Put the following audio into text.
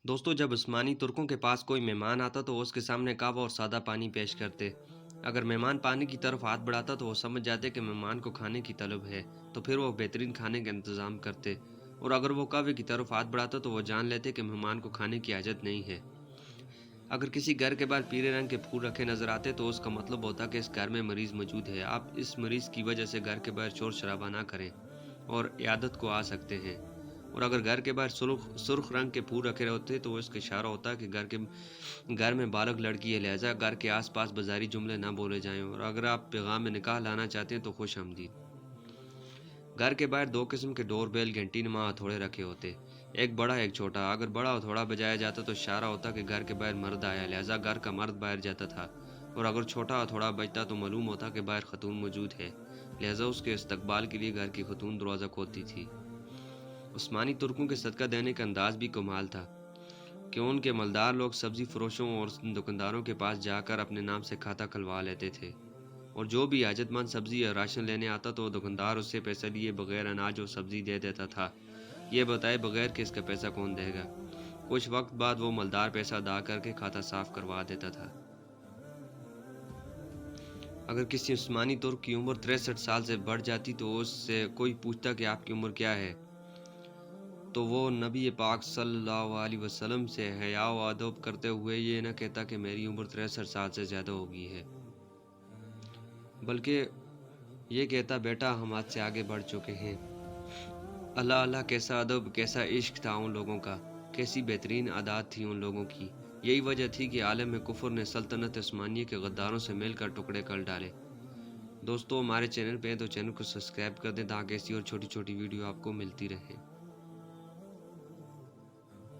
دوستو، جب عثمانی ترکوں کے پاس کوئی مہمان آتا تو وہ اس کے سامنے کعبہ اور سادہ پانی پیش کرتے۔ اگر مہمان پانی کی طرف ہاتھ بڑھاتا تو وہ سمجھ جاتے کہ مہمان کو کھانے کی طلب ہے، تو پھر وہ بہترین کھانے کا انتظام کرتے، اور اگر وہ کعبے کی طرف ہاتھ بڑھاتا تو وہ جان لیتے کہ مہمان کو کھانے کی حاجت نہیں ہے۔ اگر کسی گھر کے باہر پیلے رنگ کے پھول رکھے نظر آتے تو اس کا مطلب ہوتا کہ اس گھر میں مریض موجود ہے۔ آپ اس مریض کی وجہ سے گھر کے باہر شور شرابہ نہ کریں اور عیادت کو آ سکتے ہیں۔ اور اگر گھر کے باہر سرخ رنگ کے پھول رکھے ہوتے تو اس کا اشارہ ہوتا کہ گھر میں بالغ لڑکی ہے، لہذا گھر کے آس پاس بازاری جملے نہ بولے جائیں، اور اگر آپ پیغام نکاح لانا چاہتے ہیں تو خوش آمدید۔ گھر کے باہر دو قسم کے ڈور بیل گھنٹی نما ہتھوڑے رکھے ہوتے، ایک بڑا ایک چھوٹا۔ اگر بڑا ہتھوڑا بجایا جاتا تو اشارہ ہوتا کہ گھر کے باہر مرد آیا، لہذا گھر کا مرد باہر جاتا تھا، اور اگر چھوٹا ہتھوڑا بجتا تو معلوم ہوتا کہ باہر خاتون موجود ہے، لہذا اس کے استقبال کے لیے گھر کی خاتون دروازہ کھولتی تھی۔ عثمانی ترکوں کے صدقہ دینے کا انداز بھی کمال تھا کہ ان کے مالدار لوگ سبزی فروشوں اور دکانداروں کے پاس جا کر اپنے نام سے کھاتا کھلوا لیتے تھے، اور جو بھی حاجت مند سبزی یا راشن لینے آتا تو دکاندار اس سے پیسہ لیے بغیر اناج اور سبزی دے دیتا تھا، یہ بتائے بغیر کہ اس کا پیسہ کون دے گا۔ کچھ وقت بعد وہ مالدار پیسہ ادا کر کے کھاتا صاف کروا دیتا تھا۔ اگر کسی عثمانی ترک کی عمر 63 سال سے بڑھ جاتی تو اس سے کوئی پوچھتا کہ آپ کی عمر کیا ہے، تو وہ نبی پاک صلی اللہ علیہ وسلم سے حیا و ادب کرتے ہوئے یہ نہ کہتا کہ میری عمر 63 سال سے زیادہ ہو گئی ہے، بلکہ یہ کہتا بیٹا ہم حد سے آگے بڑھ چکے ہیں۔ اللہ اللہ، کیسا ادب، کیسا عشق تھا ان لوگوں کا، کیسی بہترین عادات تھی ان لوگوں کی۔ یہی وجہ تھی کہ عالم کفر نے سلطنت عثمانیہ کے غداروں سے مل کر ٹکڑے کر ڈالے۔ دوستو، ہمارے چینل پہ ہیں تو چینل کو سبسکرائب کر دیں تاکہ ایسی اور چھوٹی چھوٹی ویڈیو آپ کو ملتی رہیں۔